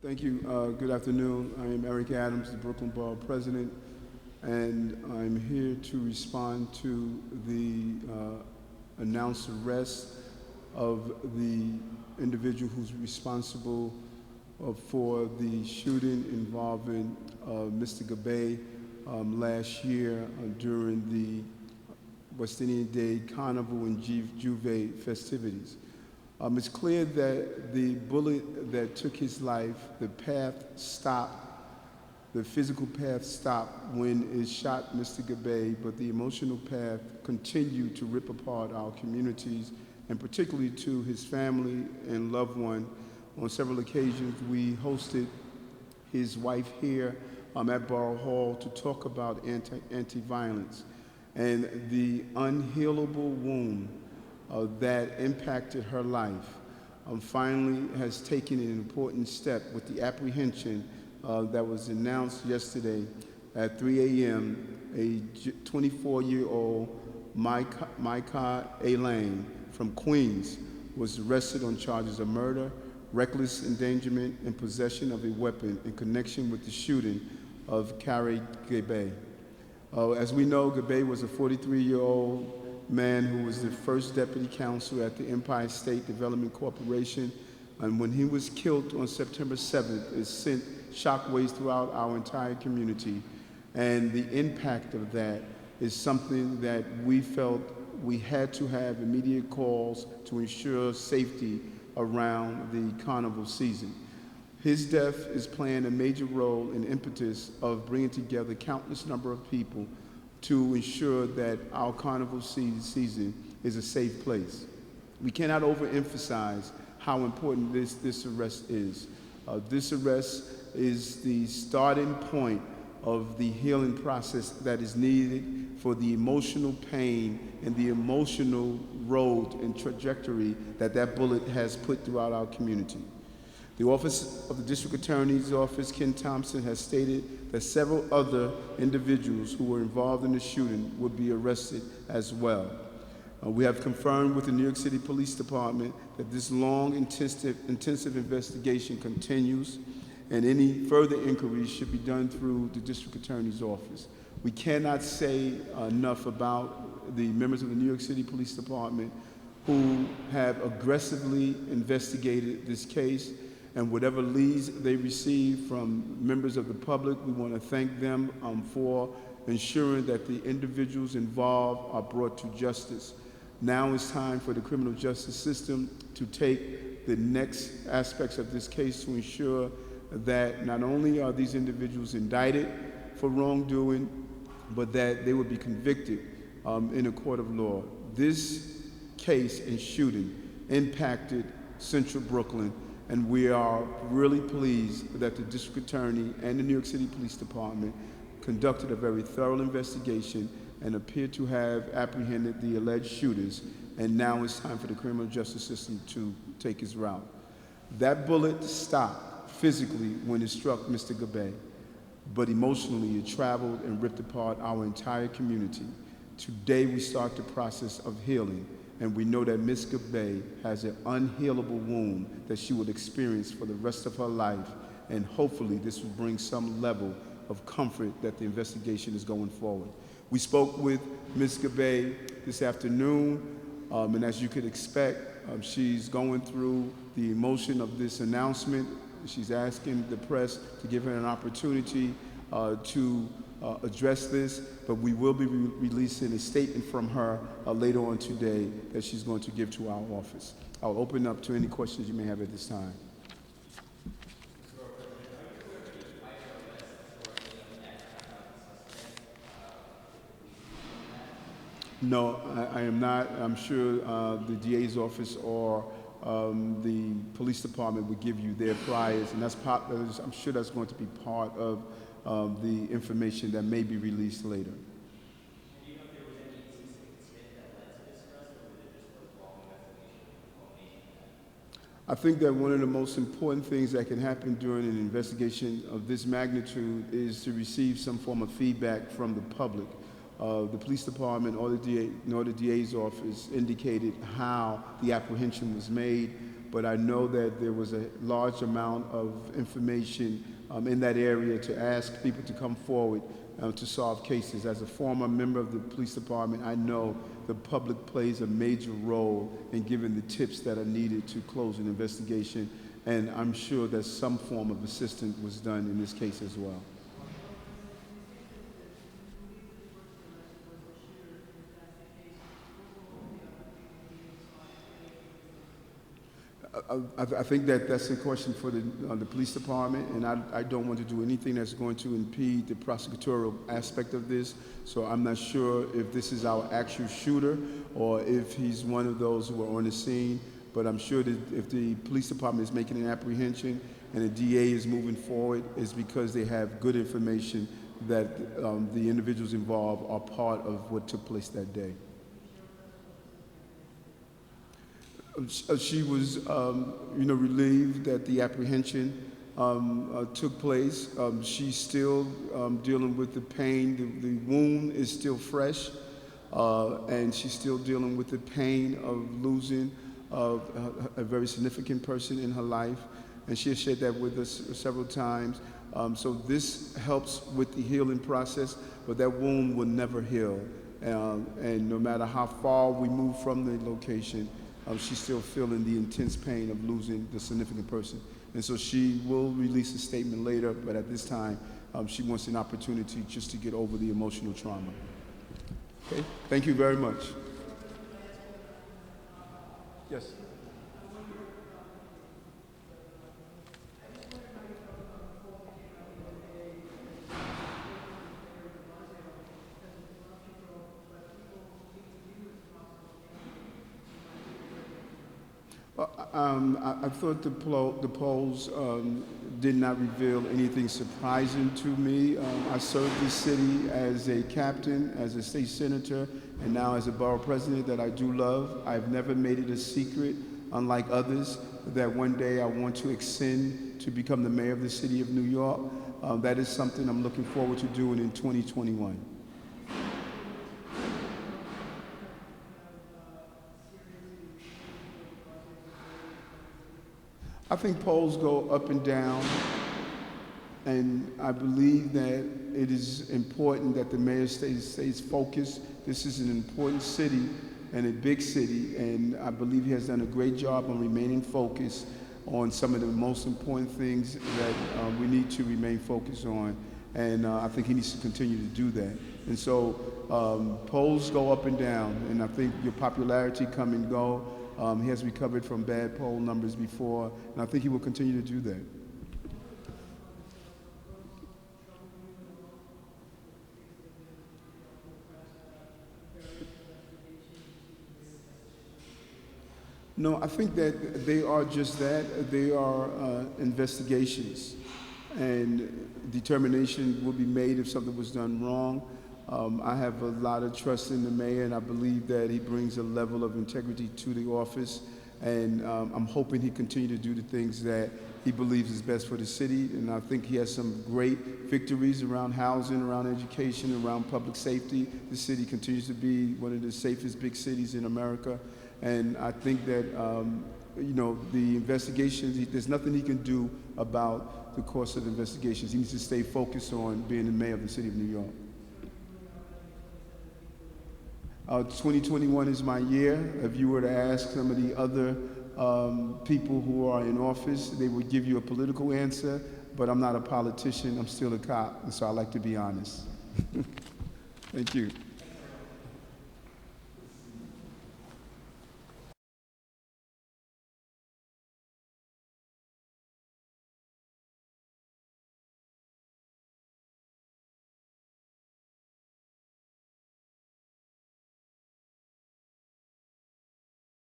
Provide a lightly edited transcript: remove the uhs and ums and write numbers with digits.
Thank you. Good afternoon. I am Eric Adams, the Brooklyn Borough President, and I'm here to respond to the announced arrest of the individual who's responsible for the shooting involving Mr. Gabay last year during the West Indian Day Carnival and Juve festivities. It's clear that the bullet that took his life, the path stopped, the physical path stopped when it shot Mr. Gabay, but the emotional path continued to rip apart our communities, and particularly to his family and loved one. On several occasions, we hosted his wife here at Borough Hall to talk about anti-violence and the unhealable wound that impacted her life finally has taken an important step with the apprehension that was announced yesterday at 3 a.m. A 24-year-old Micah Alleyne from Queens was arrested on charges of murder, reckless endangerment, and possession of a weapon in connection with the shooting of Carey Gabay. As we know, Gabay was a 43-year-old man who was the First Deputy Counsel at the Empire State Development Corporation, and when he was killed on September 7th, it sent shockwaves throughout our entire community, and the impact of that is something that we felt we had to have immediate calls to ensure safety around the carnival season. His death is playing a major role in the impetus of bringing together countless number of people to ensure that our carnival season is a safe place. We cannot overemphasize how important this arrest is. This arrest is the starting point of the healing process that is needed for the emotional pain and the emotional road and trajectory that bullet has put throughout our community. The Office of the District Attorney's Office, Ken Thompson, has stated that several other individuals who were involved in the shooting would be arrested as well. We have confirmed with the New York City Police Department that this long, intensive investigation continues, and any further inquiries should be done through the District Attorney's Office. We cannot say enough about the members of the New York City Police Department who have aggressively investigated this case, and whatever leads they receive from members of the public, we want to thank them for ensuring that the individuals involved are brought to justice. Now it's time for the criminal justice system to take the next aspects of this case to ensure that not only are these individuals indicted for wrongdoing, but that they will be convicted in a court of law. This case and shooting impacted Central Brooklyn, and we are really pleased that the District Attorney and the New York City Police Department conducted a very thorough investigation and appear to have apprehended the alleged shooters, and now it's time for the criminal justice system to take its route. That bullet stopped physically when it struck Mr. Gabay, but emotionally it traveled and ripped apart our entire community. Today we start the process of healing, and we know that Ms. Gabay has an unhealable wound that she will experience for the rest of her life, and hopefully this will bring some level of comfort that the investigation is going forward. We spoke with Ms. Gabay this afternoon, and as you could expect, she's going through the emotion of this announcement. She's asking the press to give her an opportunity to address this, but we will be releasing a statement from her later on today that she's going to give to our office. I'll open up to any questions you may have at this time. No, I am not. I'm sure the DA's office or the police department would give you their priors, and I'm sure that's going to be part of the information that may be released later. Do you know if there was any specific incident that led to this arrest, or was it just a long investigation? I think that one of the most important things that can happen during an investigation of this magnitude is to receive some form of feedback from the public. The police department or the DA's office indicated how the apprehension was made. but I know that there was a large amount of information in that area to ask people to come forward to solve cases. As a former member of the police department, I know the public plays a major role in giving the tips that are needed to close an investigation, and I'm sure that some form of assistance was done in this case as well. I think that that's a question for the police department, and I don't want to do anything that's going to impede the prosecutorial aspect of this. So I'm not sure if this is our actual shooter or if he's one of those who are on the scene. But I'm sure that if the police department is making an apprehension and the DA is moving forward, it's because they have good information that the individuals involved are part of what took place that day. She was, relieved that the apprehension took place. She's still dealing with the pain. The wound is still fresh, and she's still dealing with the pain of losing a very significant person in her life. And she has shared that with us several times. So this helps with the healing process, but that wound will never heal. And no matter how far we move from the location, she's still feeling the intense pain of losing the significant person. And so she will release a statement later, but at this time, she wants an opportunity just to get over the emotional trauma. Okay, thank you very much. Yes. I thought the polls did not reveal anything surprising to me. I served this city as a captain, as a state senator, and now as a borough president that I do love. I've never made it a secret, unlike others, that one day I want to ascend to become the mayor of the city of New York. That is something I'm looking forward to doing in 2021. I think polls go up and down, and I believe that it is important that the mayor stays focused. This is an important city and a big city, and I believe he has done a great job on remaining focused on some of the most important things that we need to remain focused on, and I think he needs to continue to do that. And so polls go up and down, and I think your popularity come and go. He has recovered from bad poll numbers before, and I think he will continue to do that. No, I think that they are just that. They are investigations, and determination will be made if something was done wrong. I have a lot of trust in the mayor, and I believe that he brings a level of integrity to the office, and I'm hoping he continue to do the things that he believes is best for the city, and I think he has some great victories around housing, around education, around public safety. The city continues to be one of the safest big cities in America, and I think that the investigations, there's nothing he can do about the course of the investigations. He needs to stay focused on being the mayor of the city of New York. 2021 is my year. If you were to ask some of the other people who are in office, they would give you a political answer, but I'm not a politician, I'm still a cop, and so I like to be honest. Thank you.